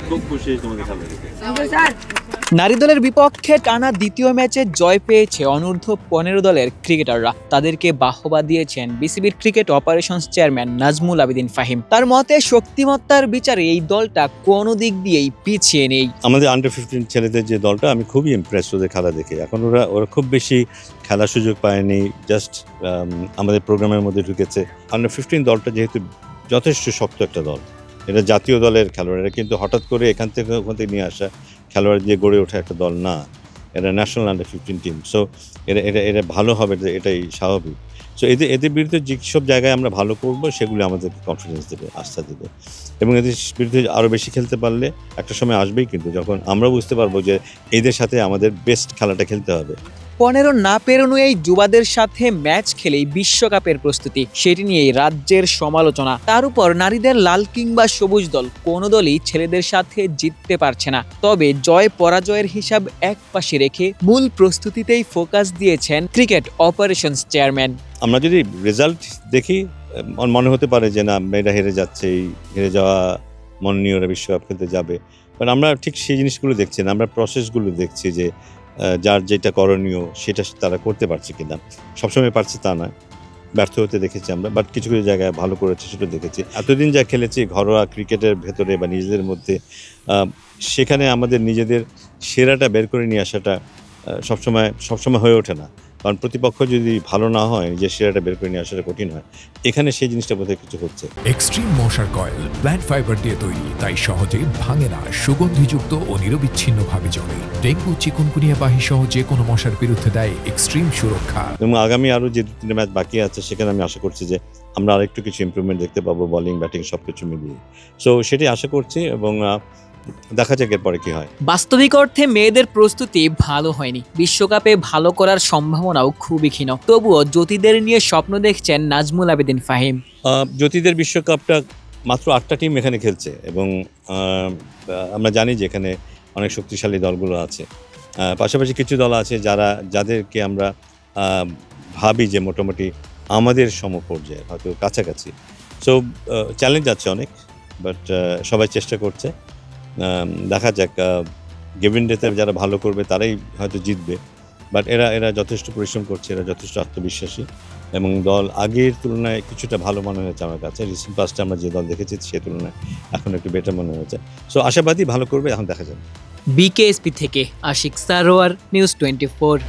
খুব খুশি তোমাদের খেলা দেখে। নারী দলের বিপক্ষে টানা দ্বিতীয় ম্যাচে জয় পেয়েছে অনূর্ধ্ব 15 দলের ক্রিকেটাররা। তাদেরকে বাহবা দিয়েছেন বিসিবির cricket operations chairman Nazmul Abedin Fahim. তার মতে শক্তিমত্তার বিচারে এই দলটা কোনো দিক দিয়েই পিছিয়ে নেই। আমাদের আন্ডার 15 ছেলেদের যে দলটা, আমি খুবই ইমপ্রেস ওদের খেলা দেখে। এখন ওরা খুব বেশি খেলার সুযোগ পায়নি, জাস্ট আমাদের প্রোগ্রামের মধ্যে ঢুকেছে। আন্ডার 15 দলটা যেহেতু যথেষ্ট শক্ত একটা দল, এটা জাতীয় দলের খেলোয়াড়, এটা কিন্তু হঠাৎ করে এখান থেকে ওখান থেকে নিয়ে আসা খেলোয়াড় দিয়ে গড়ে ওঠা একটা দল না, এটা ন্যাশনাল আন্ডার 15 টিম। সো এটা ভালো হবে, এটাই স্বাভাবিক। সো এদের বিরুদ্ধে যেসব জায়গায় আমরা ভালো করব সেগুলো আমাদেরকে কনফিডেন্স দেবে, আস্থা দেবে, এবং এদের বিরুদ্ধে আরও বেশি খেলতে পারলে একটা সময় আসবেই কিন্তু যখন আমরা বুঝতে পারবো যে এদের সাথে আমাদের বেস্ট খেলাটা খেলতে হবে। 15 না পেরোনো এই যুবাদের সাথে ম্যাচ খেলেই বিশ্বকাপের প্রস্তুতি, সেটি নিয়েই রাজ্যের সমালোচনা। তার উপর নারীদের লাল কিংবা সবুজ দল কোনো দলই ছেলেদের সাথে জিততে পারছে না। তবে জয় পরাজয়ের হিসাব এক পাশে রেখে মূল প্রস্তুতিতেই ফোকাস দিয়েছেন ক্রিকেট অপারেশনস চেয়ারম্যান। আমরা যদি রেজাল্ট দেখি মনে হতে পারে যে না, মেয়েরা হেরে যাচ্ছে, হেরে যাওয়া মনে নিয়ে ওরা বিশ্বকাপ খেলতে যাবে, বাট আমরা ঠিক সেই জিনিসগুলো দেখছি না। আমরা প্রসেসগুলো দেখছি যে যার যেটা করণীয় সেটা তারা করতে পারছে কিনা। সবসময় পারছে তা নয়, ব্যর্থ হতে দেখেছি আমরা, বাট কিছু কিছু জায়গায় ভালো করেছে সেটা দেখেছি। এতদিন যা খেলেছি ঘরোয়া ক্রিকেটের ভেতরে বা নিজেদের মধ্যে, সেখানে আমাদের নিজেদের সেরাটা বের করে নিয়ে আসাটা সবসময় হয়ে ওঠে না, কারণ প্রতিপক্ষ যদি ভালো না হয় যে সেরাটা বের করে নিয়ে আসাটা কঠিন হয়। এখানে সেই জিনিসটা বোধহয় কিছু হচ্ছে। এক্সট্রিম মশার কয়েল প্ল্যান্ট ফাইবার দিয়ে তৈরি, তাই সহজে ভাঙে না, সুগন্ধিযুক্ত ও নিরবিচ্ছিন্নভাবে জ্বলে। ডেঙ্গু, চিকুনগুনিয়া বাহি সহ যে কোনো মশার বিরুদ্ধে দেয় এক্সট্রিম সুরক্ষা। এবং আগামী আরও যে 2-3 ম্যাচ বাকি আছে সেখানে আমি আশা করছি যে আমরা আরেকটু কিছু ইমপ্রুভমেন্ট দেখতে পাবো, বোলিং ব্যাটিং সব কিছু মিলিয়ে। সো সেটাই আশা করছি, এবং দেখা যাক এরপরে কি হয়। বাস্তবিক অর্থে মেয়েদের প্রস্তুতি ভালো হয়নি, বিশ্বকাপে ভালো করার সম্ভাবনাও খুবই ক্ষীণ। তবুও জ্যোতিদের নিয়ে স্বপ্ন দেখছেন নাজমুল আবেদিন ফাহিম। জ্যোতিদের বিশ্বকাপটা মাত্র 8টা টিম এখানে খেলছে, এবং আমরা জানি যে এখানে অনেক শক্তিশালী দলগুলো আছে। পাশাপাশি কিছু দল আছে যাদেরকে আমরা ভাবি যে মোটামুটি আমাদের সমপর্যায়ে, হয়তো কাছাকাছি। সো চ্যালেঞ্জ আছে অনেক, বাট সবাই চেষ্টা করছে। দেখা যাক, গিভেন ডেতে যারা ভালো করবে তারাই হয়তো জিতবে, বাট এরা যথেষ্ট পরিশ্রম করছে, এরা যথেষ্ট আত্মবিশ্বাসী, এবং দল আগের তুলনায় কিছুটা ভালো মনে হয়েছে আমার কাছে। রিসেন্ট পাস্টে আমরা যে দল দেখেছি সে তুলনায় এখন একটু বেটার মনে হয়েছে। সো আশাবাদী ভালো করবে, এখন দেখা যাবে। বিকেএসপি থেকে আশিক সারোয়ার, নিউজ 24।